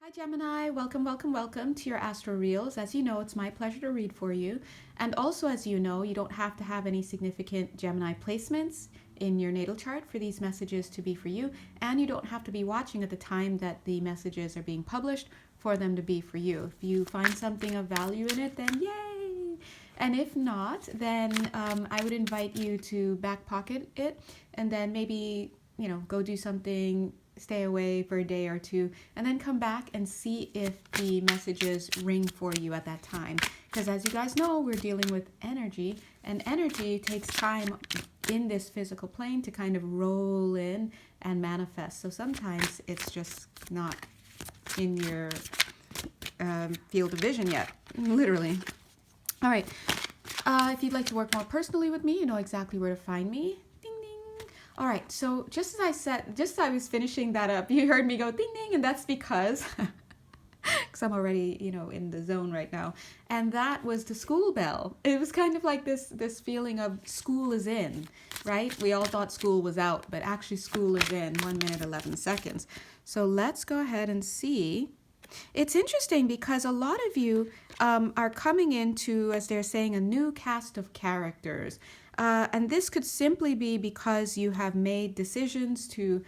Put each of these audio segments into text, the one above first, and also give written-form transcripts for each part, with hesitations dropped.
Hi Gemini, welcome, welcome, welcome to your Astro Reels. As you know, it's my pleasure to read for you. And also, as you know, you don't have to have any significant Gemini placements in your natal chart for these messages to be for you. And you don't have to be watching at the time that the messages are being published for them to be for you. If you find something of value in it, then yay! And if not, then I would invite you to back pocket it and then maybe, go do something, stay away for a day or two, and then come back and see if the messages ring for you at that time. Because as you guys know, we're dealing with energy, and energy takes time in this physical plane to kind of roll in and manifest. So sometimes it's just not in your field of vision yet, literally. All right. If you'd like to work more personally with me, you know exactly where to find me. All right, so just as I was finishing that up, you heard me go ding ding, and that's because I'm already, in the zone right now. And that was the school bell. It was kind of like this feeling of school is in, right? We all thought school was out, but actually school is in 1 minute, 11 seconds. So let's go ahead and see. It's interesting because a lot of you are coming into, as they're saying, a new cast of characters. And this could simply be because you have made decisions to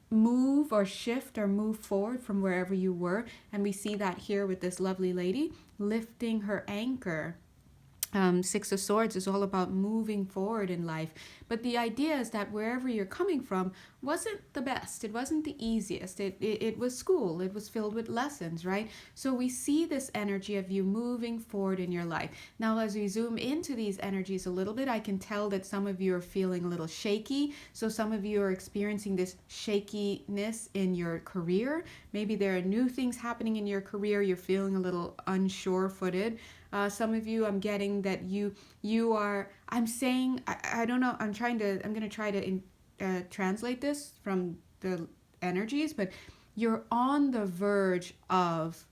move or shift or move forward from wherever you were. And we see that here with this lovely lady lifting her anchor. Six of Swords is all about moving forward in life. But the idea is that wherever you're coming from wasn't the best. It wasn't the easiest. It was school. It was filled with lessons, right? So we see this energy of you moving forward in your life. Now, as we zoom into these energies a little bit, I can tell that some of you are feeling a little shaky. So some of you are experiencing this shakiness in your career. Maybe there are new things happening in your career. You're feeling a little unsure-footed. Some of you, I'm getting that you are, I'm saying, I don't know, I'm going to try to translate this from the energies, but you're on the verge of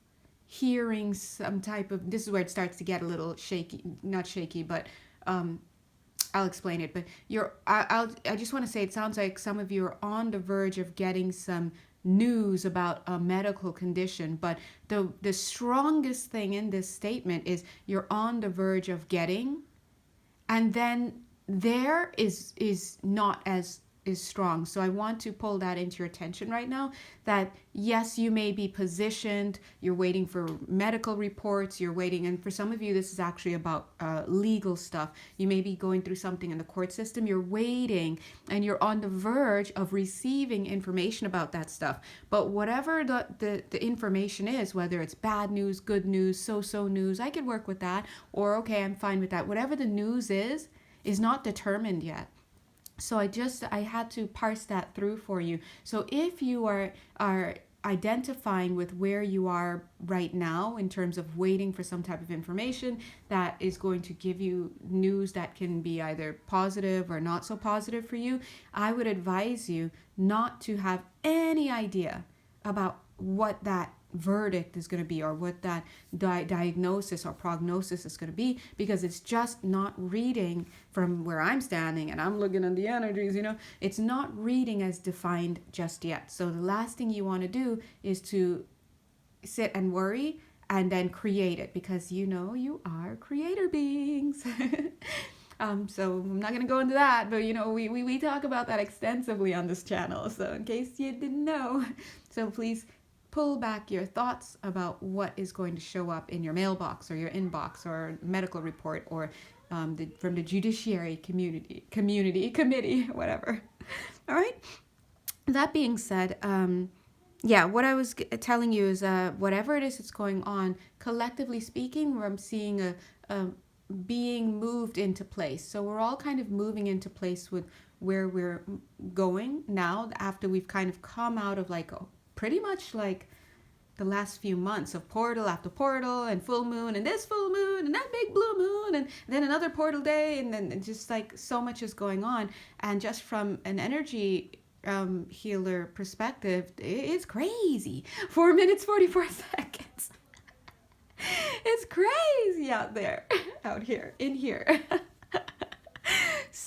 hearing some type of, this is where it starts to get a little shaky, not shaky, but I'll explain it. But I just want to say, it sounds like some of you are on the verge of getting some news about a medical condition, but the strongest thing in this statement is you're on the verge of getting, and then there is not as is strong. So I want to pull that into your attention right now, that yes, you may be positioned, you're waiting for medical reports, you're waiting, and for some of you this is actually about legal stuff. You may be going through something in the court system, you're waiting, and you're on the verge of receiving information about that stuff. But whatever the information is, whether it's bad news, good news, so news, I could work with that, or okay, I'm fine with that. Whatever the news is not determined yet. So I had to parse that through for you. So if you are identifying with where you are right now in terms of waiting for some type of information that is going to give you news that can be either positive or not so positive for you, I would advise you not to have any idea about what that verdict is going to be, or what that diagnosis or prognosis is going to be, because it's just not reading from where I'm standing and I'm looking at the energies, it's not reading as defined just yet. So the last thing you want to do is to sit and worry and then create it, because you are creator beings. So I'm not going to go into that, but we talk about that extensively on this channel, so in case you didn't know. So please pull back your thoughts about what is going to show up in your mailbox or your inbox or medical report, or from the judiciary committee, whatever. All right. That being said, what I was telling you is whatever it is that's going on, collectively speaking, where I'm seeing a being moved into place. So we're all kind of moving into place with where we're going now, after we've kind of come out of pretty much like the last few months of portal after portal, and full moon, and this full moon, and that big blue moon, and then another portal day, and then just like so much is going on. And just from an energy healer perspective, it's crazy. 4 minutes 44 seconds. It's crazy out here in here.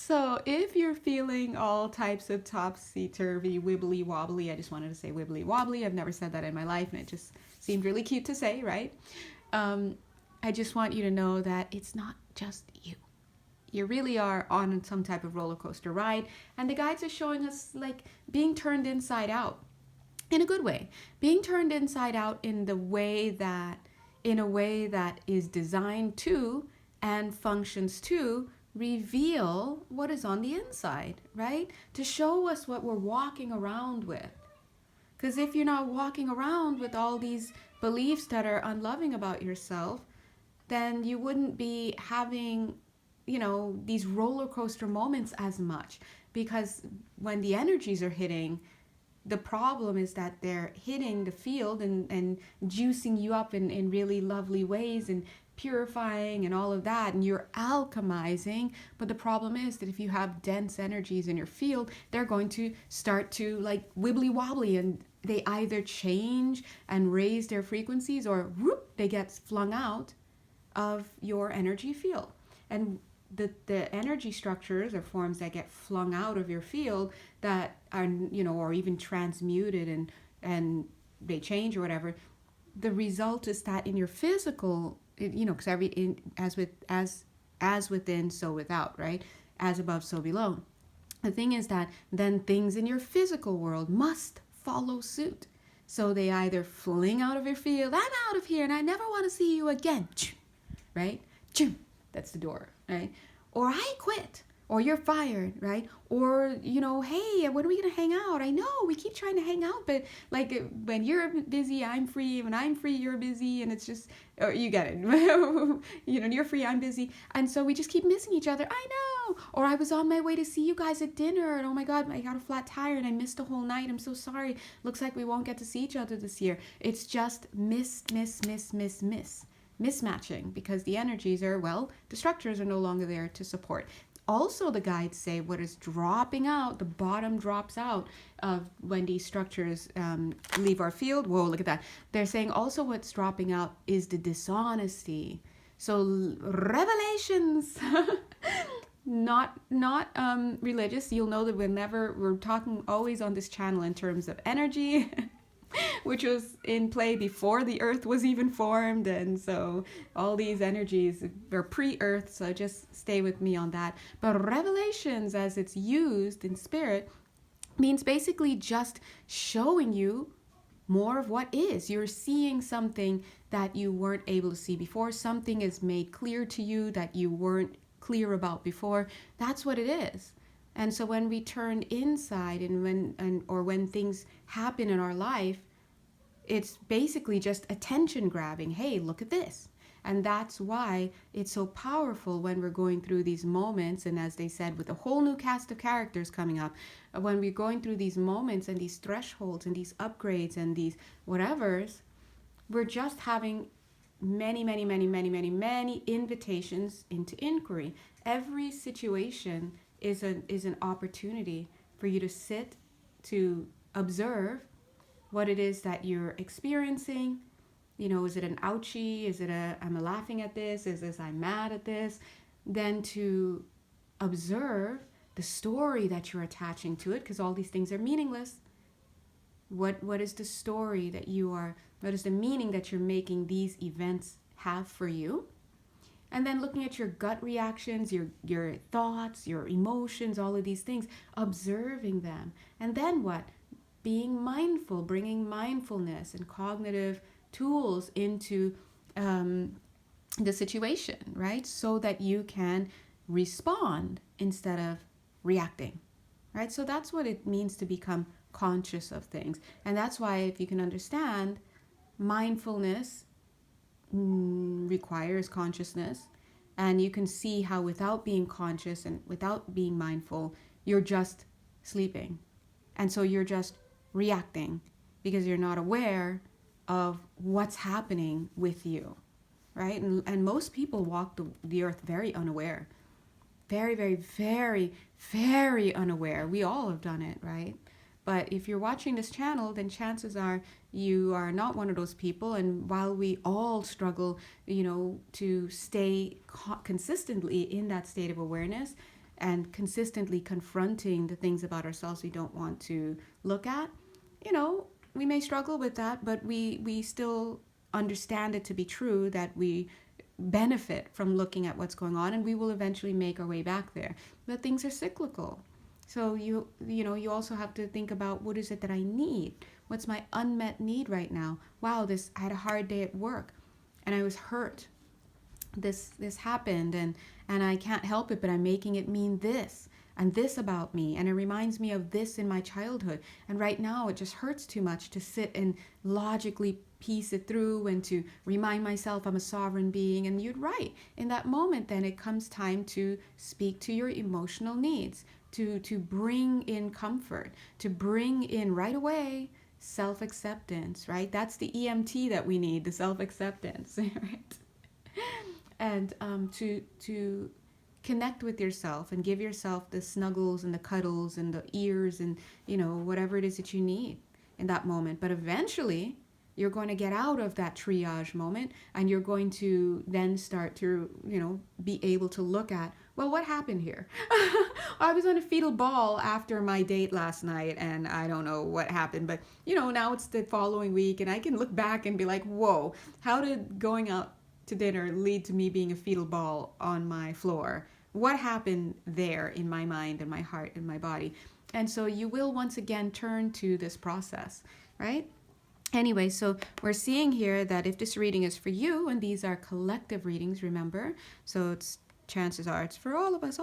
So if you're feeling all types of topsy-turvy, wibbly wobbly, I just wanted to say wibbly wobbly. I've never said that in my life, and it just seemed really cute to say, right? I just want you to know that it's not just you. You really are on some type of roller coaster ride, and the guides are showing us like being turned inside out in a good way, being turned inside out in a way that is designed to and functions to reveal what is on the inside, right? To show us what we're walking around with. Because if you're not walking around with all these beliefs that are unloving about yourself, then you wouldn't be having, these roller coaster moments as much. Because when the energies are hitting, the problem is that they're hitting the field and juicing you up in really lovely ways and purifying and all of that, and you're alchemizing. But the problem is that if you have dense energies in your field, they're going to start to like wibbly wobbly, and they either change and raise their frequencies, or whoop, they get flung out of your energy field. And the energy structures or forms that get flung out of your field that are, or even transmuted and they change or whatever, the result is that in your physical, because as within, so without, right? As above, so below. The thing is that then things in your physical world must follow suit. So they either fling out of your field, I'm out of here and I never want to see you again, right? That's the door, right? Or I quit, or you're fired, right? Or, hey, when are we going to hang out? I know we keep trying to hang out, but like when you're busy, I'm free. When I'm free, you're busy. And it's just, you get it. You're free, I'm busy. And so we just keep missing each other. I know. Or I was on my way to see you guys at dinner, and oh my God, I got a flat tire and I missed a whole night. I'm so sorry. Looks like we won't get to see each other this year. It's just mismatching, because the energies are, the structures are no longer there to support. Also, the guides say what is dropping out, the bottom drops out of when these structures leave our field. Whoa, look at that. They're saying also what's dropping out is the dishonesty. So revelations, not religious. You'll know that we're talking always on this channel in terms of energy, which was in play before the earth was even formed. And so all these energies are pre-earth, so just stay with me on that. But revelations, as it's used in spirit, means basically just showing you more of what is. You're seeing something that you weren't able to see before. Something is made clear to you that you weren't clear about before. That's what it is. And so when we turn inside or when things happen in our life, it's basically just attention grabbing. Hey, look at this. And that's why it's so powerful when we're going through these moments. And as they said, with a whole new cast of characters coming up, when we're going through these moments and these thresholds and these upgrades and these whatevers, we're just having many invitations into inquiry. Every situation is an opportunity for you to sit, to observe what it is that you're experiencing. Is it an ouchie? Is it I'm laughing at this? Is this I'm mad at this? Then to observe the story that you're attaching to it, because all these things are meaningless. What is the story that what is the meaning that you're making these events have for you? And then looking at your gut reactions, your thoughts, your emotions, all of these things, observing them. And then what? Being mindful, bringing mindfulness and cognitive tools into the situation, right? So that you can respond instead of reacting, right? So that's what it means to become conscious of things. And that's why, if you can understand, mindfulness requires consciousness. And you can see how without being conscious and without being mindful, you're just sleeping. And so you're just reacting because you're not aware of what's happening with you, right? And most people walk the earth very unaware. Very, very, very, very unaware. We all have done it, right? But if you're watching this channel, then chances are you are not one of those people. And while we all struggle, to stay consistently in that state of awareness, and consistently confronting the things about ourselves we don't want to look at, you know, we may struggle with that, but we still understand it to be true that we benefit from looking at what's going on, and we will eventually make our way back there. But things are cyclical. So you also have to think about, what is it that I need? What's my unmet need right now? Wow, I had a hard day at work and I was hurt. This happened, and I can't help it, but I'm making it mean this and this about me, and it reminds me of this in my childhood, and right now it just hurts too much to sit and logically piece it through and to remind myself I'm a sovereign being. And you're right, in that moment then it comes time to speak to your emotional needs, to bring in comfort, to bring in right away self-acceptance, right? That's the EMT that we need, the self-acceptance, right? And to connect with yourself and give yourself the snuggles and the cuddles and the ears and, whatever it is that you need in that moment. But eventually you're going to get out of that triage moment, and you're going to then start to, be able to look at, well, what happened here? I was on a fetal ball after my date last night, and I don't know what happened, but, now it's the following week, and I can look back and be like, whoa, how did going out to dinner lead to me being a fetal ball on my floor? What happened there in my mind and my heart and my body? And so you will once again turn to this process, right? Anyway, so we're seeing here that if this reading is for you, and these are collective readings, remember, so chances are it's for all of us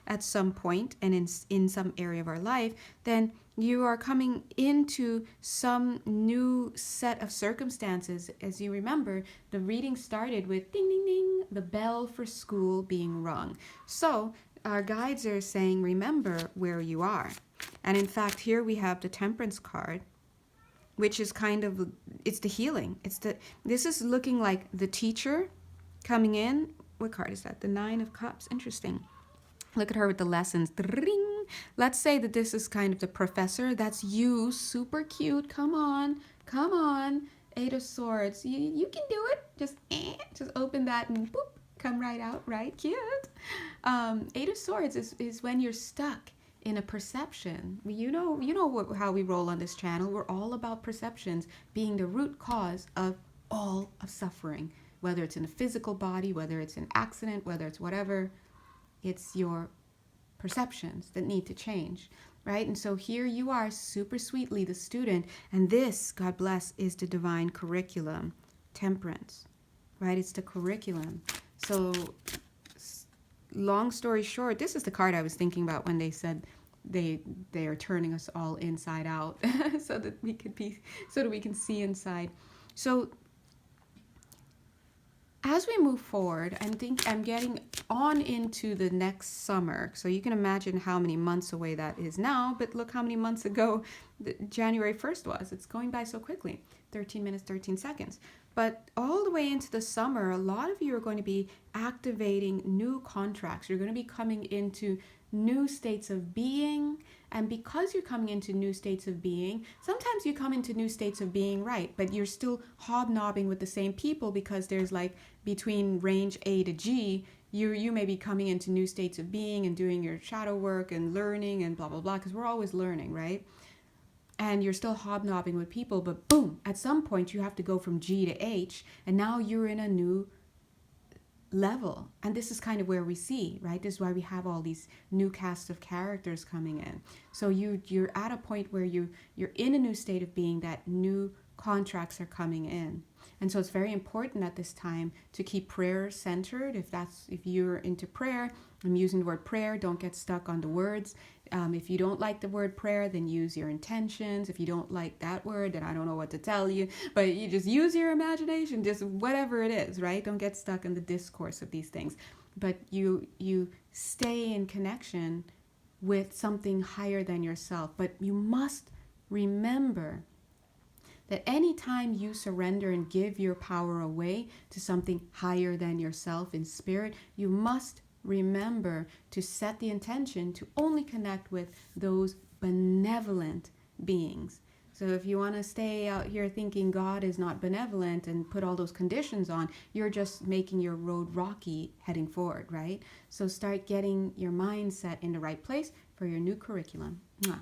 at some point and in some area of our life, then you are coming into some new set of circumstances. As you remember, the reading started with ding, ding, ding, the bell for school being rung. So our guides are saying, remember where you are. And in fact, here we have the Temperance card, which is it's the healing. This is looking like the teacher coming in. What card is that? The Nine of Cups. Interesting. Look at her with the lessons. Ring. Let's say that this is kind of the professor. That's you. Super cute. Come on. Eight of Swords. You can do it. Just open that and boop, come right out. Right? Cute. Eight of Swords is when you're stuck in a perception. How we roll on this channel. We're all about perceptions being the root cause of all of suffering, whether it's in a physical body, whether it's an accident, whether it's whatever. It's your perceptions that need to change, right? And so here you are, super sweetly the student, and this, God bless, is the divine curriculum, Temperance, right? It's the curriculum. So long story short, this is the card I was thinking about when they said they are turning us all inside out so that we can see inside. So as we move forward, I'm getting on into the next summer. So you can imagine how many months away that is now, but look how many months ago January 1st was. It's going by so quickly. 13 minutes, 13 seconds. But all the way into the summer, a lot of you are going to be activating new contracts. You're going to be coming into new states of being. And because you're coming into new states of being, sometimes you come into new states of being, right, but you're still hobnobbing with the same people, because there's like between range A to G, you may be coming into new states of being and doing your shadow work and learning and blah, blah, blah, because we're always learning, right? And you're still hobnobbing with people, but boom, at some point you have to go from G to H, and now you're in a new level. And this is kind of where we see, right? This is why we have all these new cast of characters coming in. So you're at a point where you're in a new state of being, that new contracts are coming in. And so it's very important at this time to keep prayer centered. If you're into prayer, I'm using the word prayer, don't get stuck on the words. If you don't like the word prayer, then use your intentions. If you don't like that word, then I don't know what to tell you, but you just use your imagination, just whatever it is, right? Don't get stuck in the discourse of these things, but you stay in connection with something higher than yourself. But you must remember that anytime you surrender and give your power away to something higher than yourself in spirit, you must remember to set the intention to only connect with those benevolent beings. So if you want to stay out here thinking God is not benevolent and put all those conditions on, you're just making your road rocky heading forward, right? So start getting your mindset in the right place for your new curriculum. Mwah.